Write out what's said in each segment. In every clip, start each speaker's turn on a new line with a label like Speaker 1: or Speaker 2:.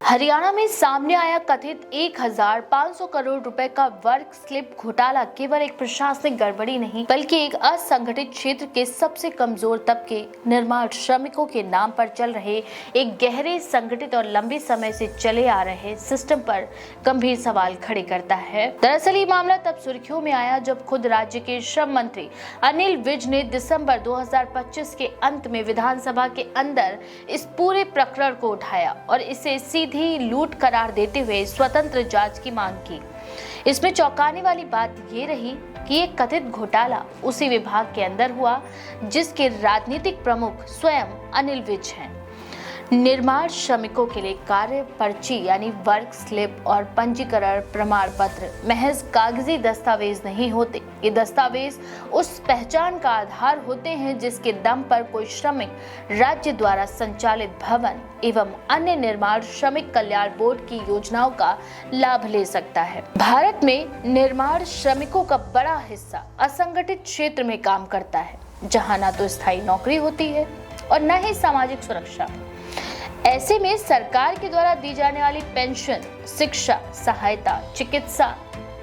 Speaker 1: हरियाणा में सामने आया कथित 1500 करोड़ रुपए का वर्क स्लिप घोटाला केवल एक प्रशासनिक गड़बड़ी नहीं बल्कि एक असंगठित क्षेत्र के सबसे कमजोर तबके निर्माण श्रमिकों के नाम पर चल रहे एक गहरे संगठित और लंबे समय से चले आ रहे सिस्टम पर गंभीर सवाल खड़े करता है। दरअसल ये मामला तब सुर्खियों में आया जब खुद राज्य के श्रम मंत्री अनिल विज ने दिसंबर 2025 के अंत में विधानसभा के अंदर इस पूरे प्रकरण को उठाया और इसे सीधी लूट करार देते हुए स्वतंत्र जांच की मांग की। इसमें चौंकाने वाली बात ये रही कि ये कथित घोटाला उसी विभाग के अंदर हुआ जिसके राजनीतिक प्रमुख स्वयं अनिल विज हैं। निर्माण श्रमिकों के लिए कार्य पर्ची यानी वर्क स्लिप और पंजीकरण प्रमाण पत्र महज कागजी दस्तावेज नहीं होते। ये दस्तावेज उस पहचान का आधार होते हैं जिसके दम पर कोई श्रमिक राज्य द्वारा संचालित भवन एवं अन्य निर्माण श्रमिक कल्याण बोर्ड की योजनाओं का लाभ ले सकता है। भारत में निर्माण श्रमिकों का बड़ा हिस्सा असंगठित क्षेत्र में काम करता है, जहां न तो स्थायी नौकरी होती है और न ही सामाजिक सुरक्षा। ऐसे में सरकार के द्वारा दी जाने वाली पेंशन, शिक्षा सहायता, चिकित्सा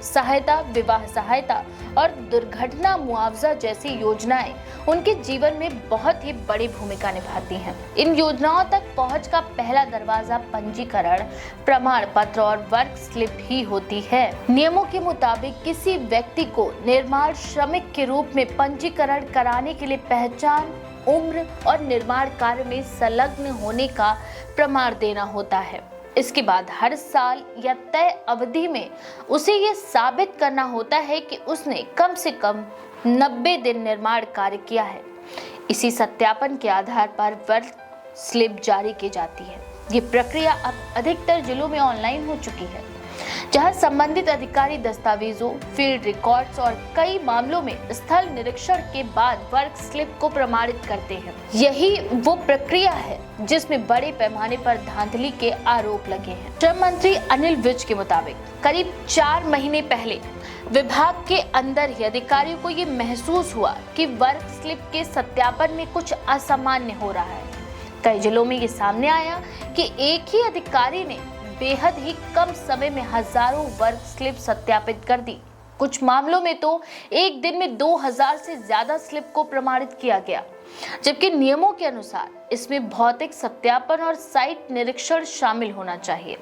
Speaker 1: सहायता, विवाह सहायता और दुर्घटना मुआवजा जैसी योजनाएं उनके जीवन में बहुत ही बड़ी भूमिका निभाती हैं। इन योजनाओं तक पहुंच का पहला दरवाजा पंजीकरण प्रमाण पत्र और वर्क स्लिप ही होती है। नियमों के मुताबिक किसी व्यक्ति को निर्माण श्रमिक के रूप में पंजीकरण कराने के लिए पहचान, उम्र और निर्माण कार्य में संलग्न होने का प्रमाण देना होता है। इसके बाद हर साल या तय अवधि में उसे ये साबित करना होता है कि उसने कम से कम 90 दिन निर्माण कार्य किया है। इसी सत्यापन के आधार पर वर्क स्लिप जारी की जाती है। ये प्रक्रिया अब अधिकतर जिलों में ऑनलाइन हो चुकी है, जहां संबंधित अधिकारी दस्तावेजों, फील्ड रिकॉर्ड्स और कई मामलों में स्थल निरीक्षण के बाद वर्क स्लिप को प्रमाणित करते हैं। यही वो प्रक्रिया है जिसमें बड़े पैमाने पर धांधली के आरोप लगे हैं। श्रम मंत्री अनिल विज के मुताबिक करीब 4 महीने पहले विभाग के अंदर ही अधिकारियों को ये महसूस हुआ कि वर्क स्लिप के सत्यापन में कुछ असामान्य हो रहा है। कई जिलों में ये सामने आया कि एक ही अधिकारी ने बेहद ही कम समय में हजारों वर्क स्लिप सत्यापित कर दी। कुछ मामलों में तो एक दिन में 2000 से ज्यादा स्लिप को प्रमाणित किया गया, जबकि नियमों के अनुसार इसमें भौतिक सत्यापन और साइट निरीक्षण शामिल होना चाहिए।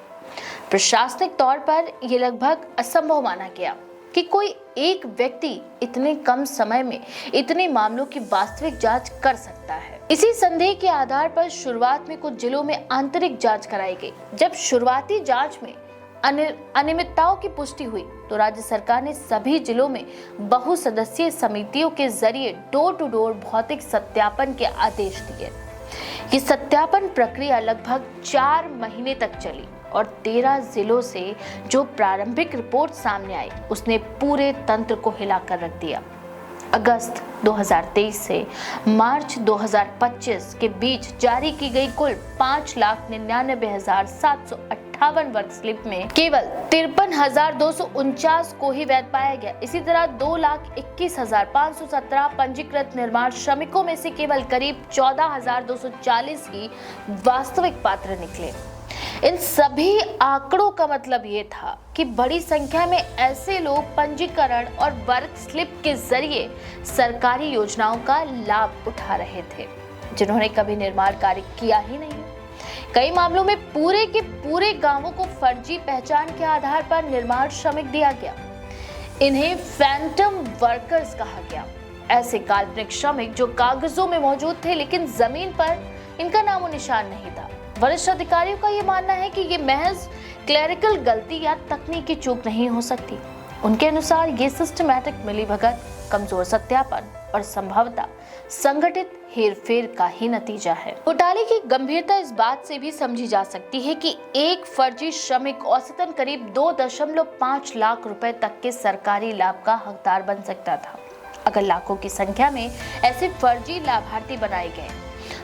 Speaker 1: प्रशासनिक तौर पर यह लगभग असंभव माना गया कि कोई एक व्यक्ति इतने कम समय में इतने मामलों की वास्तविक जांच कर सकता है। इसी संदेह के आधार पर शुरुआत में कुछ जिलों में आंतरिक जांच कराई गई। जब शुरुआती जांच में अनियमितताओं की पुष्टि हुई तो राज्य सरकार ने सभी जिलों में बहुसदस्यीय समितियों के जरिए डोर टू डोर भौतिक सत्यापन के आदेश दिए। ये सत्यापन प्रक्रिया लगभग 4 महीने तक चली और 13 जिलों से जो प्रारंभिक रिपोर्ट सामने आई उसने पूरे तंत्र को हिलाकर रख दिया। अगस्त 2023 से मार्च 2025 के बीच जारी की गई कुल 5,99,758 वर्क स्लिप में केवल 53,249 को ही वैध पाया गया। इसी तरह 2,21,517 पंजीकृत निर्माण श्रमिकों में से केवल करीब 14,240 ही वास्तविक पात्र निकले। इन सभी आंकड़ों का मतलब ये था कि बड़ी संख्या में ऐसे लोग पंजीकरण और वर्क स्लिप के जरिए सरकारी योजनाओं का लाभ उठा रहे थे, जिन्होंने कभी निर्माण कार्य किया ही नहीं। कई मामलों में पूरे के पूरे गांवों को फर्जी पहचान के आधार पर निर्माण श्रमिक दिया गया। इन्हें फैंटम वर्कर्स कहा गया। ऐसे काल्पनिक श्रमिक जो कागजों में मौजूद थे लेकिन जमीन पर इनका नामो निशान नहीं था। वरिष्ठ अधिकारियों का ये मानना है कि ये महज क्लरिकल गलती या तकनीकी चूक नहीं हो सकती। उनके अनुसार ये सिस्टमैटिक मिलीभगत, कमजोर सत्यापन और संभवतः संगठित हेरफेर का ही नतीजा है। घोटाले की गंभीरता इस बात से भी समझी जा सकती है कि एक फर्जी श्रमिक औसतन करीब 2.5 लाख रुपए तक के सरकारी लाभ का हकदार बन सकता था। अगर लाखों की संख्या में ऐसे फर्जी लाभार्थी बनाए गए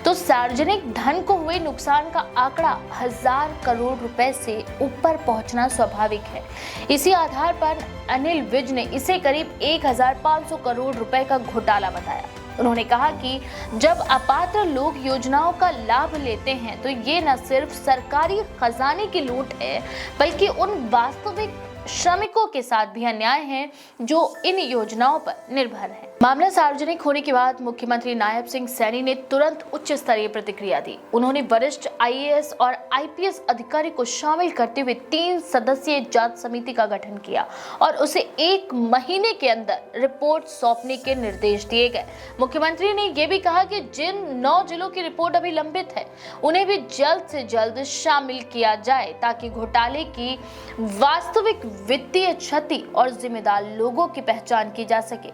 Speaker 1: तो सार्वजनिक धन को हुए नुकसान का आंकड़ा 1000 करोड़ रुपए से ऊपर पहुंचना स्वाभाविक है। इसी आधार पर अनिल विज ने इसे करीब 1500 करोड़ रुपए का घोटाला बताया। उन्होंने कहा कि जब अपात्र लोग योजनाओं का लाभ लेते हैं तो ये न सिर्फ सरकारी खजाने की लूट है, बल्कि उन वास्तविक श्रमिकों के साथ भी अन्याय है जो इन योजनाओं पर निर्भर हैं। मामला सार्वजनिक होने के बाद मुख्यमंत्री नायब सिंह सैनी ने तुरंत उच्च स्तरीय प्रतिक्रिया दी। उन्होंने वरिष्ठ आईएएस और आईपीएस अधिकारी को शामिल करते हुए 3 सदस्यीय जांच समिति का गठन किया और उसे 1 महीने के अंदर रिपोर्ट सौंपने के निर्देश दिए गए। मुख्यमंत्री ने यह भी कहा कि जिन 9 जिलों की रिपोर्ट अभी लंबित है उन्हें भी जल्द से जल्द शामिल किया जाए ताकि घोटाले की वास्तविक वित्तीय क्षति और जिम्मेदार लोगों की पहचान की जा सके।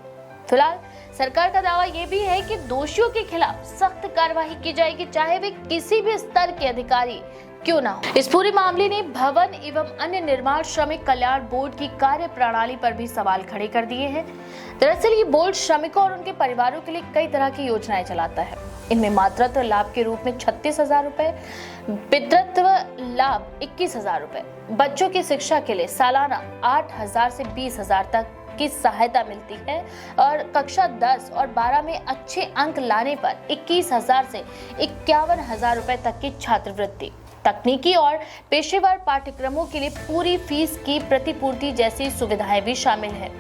Speaker 1: फिलहाल सरकार का दावा यह भी है कि दोषियों के खिलाफ सख्त कार्रवाई की जाएगी, चाहे वे किसी भी स्तर के अधिकारी क्यों ना हो। इस पूरे मामले ने भवन एवं अन्य निर्माण श्रमिक कल्याण बोर्ड की कार्य प्रणाली पर भी सवाल खड़े कर दिए हैं। दरअसल ये बोर्ड श्रमिकों और उनके परिवारों के लिए कई तरह की योजनाएं चलाता है। इनमें मातृत्व लाभ के रूप में 36,000 रुपए, पितृत्व लाभ 21,000 रुपए, बच्चों की शिक्षा के लिए सालाना 8,000 से 20,000 तक की सहायता मिलती है और कक्षा 10 और 12 में अच्छे अंक लाने पर 21,000 से 51,000 रुपए तक की छात्रवृत्ति, तकनीकी और पेशेवर पाठ्यक्रमों के लिए पूरी फीस की प्रतिपूर्ति जैसी सुविधाएं भी शामिल है।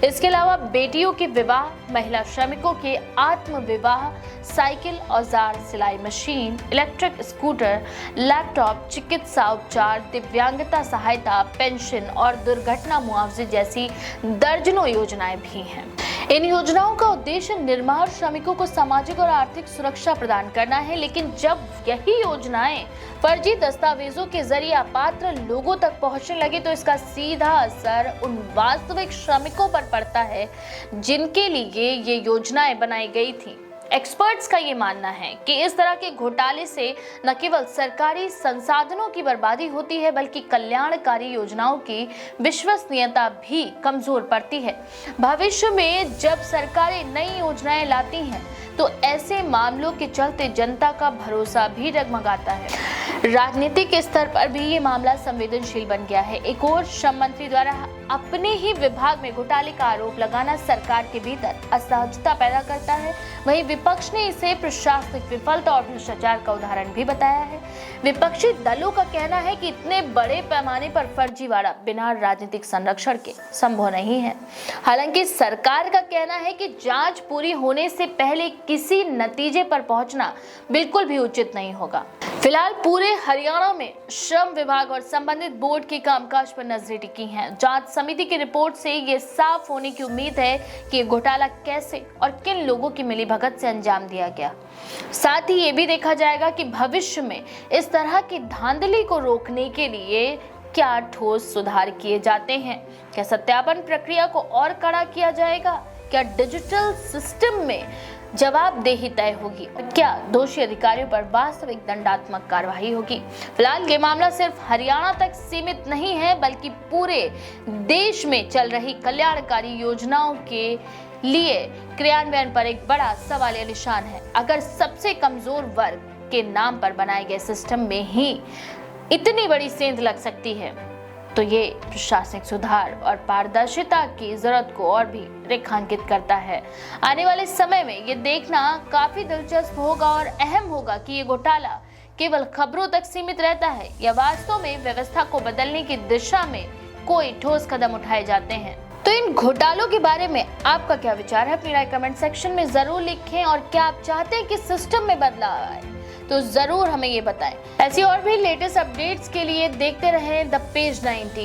Speaker 1: इसके अलावा बेटियों के विवाह, महिला श्रमिकों के आत्म विवाह, साइकिल, औजार, सिलाई मशीन, इलेक्ट्रिक स्कूटर, लैपटॉप, चिकित्सा उपचार, दिव्यांगता सहायता, पेंशन और दुर्घटना मुआवजे जैसी दर्जनों योजनाएं भी हैं। इन योजनाओं का उद्देश्य निर्माण श्रमिकों को सामाजिक और आर्थिक सुरक्षा प्रदान करना है, लेकिन जब यही योजनाएं फर्जी दस्तावेजों के जरिए अपात्र लोगों तक पहुंचने लगे तो इसका सीधा असर उन वास्तविक श्रमिकों पर पड़ता है जिनके लिए ये योजनाएं बनाई गई थी। एक्सपर्ट्स का ये मानना है कि इस तरह के घोटाले से न केवल सरकारी संसाधनों की बर्बादी होती है बल्कि कल्याणकारी योजनाओं की विश्वसनीयता भी कमजोर पड़ती है। भविष्य में जब सरकारें नई योजनाएं लाती हैं तो ऐसे मामलों के चलते जनता का भरोसा भी डगमगाता है। राजनीतिक स्तर पर भी ये मामला संवेदनशील बन गया है। एक और श्रम मंत्री द्वारा अपने ही विभाग में घोटाले का आरोप लगाना सरकार के भीतर असहजता पैदा करता है। वहीं विपक्ष ने इसे प्रशासनिक विफलता और भ्रष्टाचार का उदाहरण भी बताया है। विपक्षी दलों का कहना है कि इतने बड़े पैमाने पर फर्जीवाड़ा बिना राजनीतिक संरक्षण के संभव नहीं है। हालांकि सरकार का कहना है कि जांच पूरी होने से पहले किसी नतीजे पर पहुंचना बिल्कुल भी उचित नहीं होगा। फिलहाल पूरे हरियाणा में श्रम विभाग और संबंधित बोर्ड के कामकाज पर नजरें टिकी हैं। जांच समिति की रिपोर्ट से ये साफ होने की उम्मीद है कि ये घोटाला कैसे और किन लोगों की मिलीभगत से अंजाम दिया गया। साथ ही ये भी देखा जाएगा कि भविष्य में इस तरह की धांधली को रोकने के लिए क्या ठोस सुधार किए जाते हैं। क्या सत्यापन प्रक्रिया को और कड़ा किया जाएगा? क्या डिजिटल सिस्टम में जवाबदेही तय होगी? क्या दोषी अधिकारियों पर वास्तविक दंडात्मक कार्रवाई होगी? फिलहाल ये मामला सिर्फ हरियाणा तक सीमित नहीं है बल्कि पूरे देश में चल रही कल्याणकारी योजनाओं के लिए क्रियान्वयन पर एक बड़ा सवालिया निशान है। अगर सबसे कमजोर वर्ग के नाम पर बनाए गए सिस्टम में ही इतनी बड़ी सेंध लग सकती है तो ये प्रशासनिक सुधार और पारदर्शिता की जरूरत को और भी रेखांकित करता है। आने वाले समय में ये देखना काफी दिलचस्प होगा और अहम होगा कि ये घोटाला केवल खबरों तक सीमित रहता है या वास्तव में व्यवस्था को बदलने की दिशा में कोई ठोस कदम उठाए जाते हैं। तो इन घोटालों के बारे में आपका क्या विचार है? अपनी राय कमेंट सेक्शन में जरूर लिखें और क्या आप चाहते हैं कि सिस्टम में बदलाव आए तो जरूर हमें ये बताएं। ऐसी और भी लेटेस्ट अपडेट्स के लिए देखते रहें द पेज 19।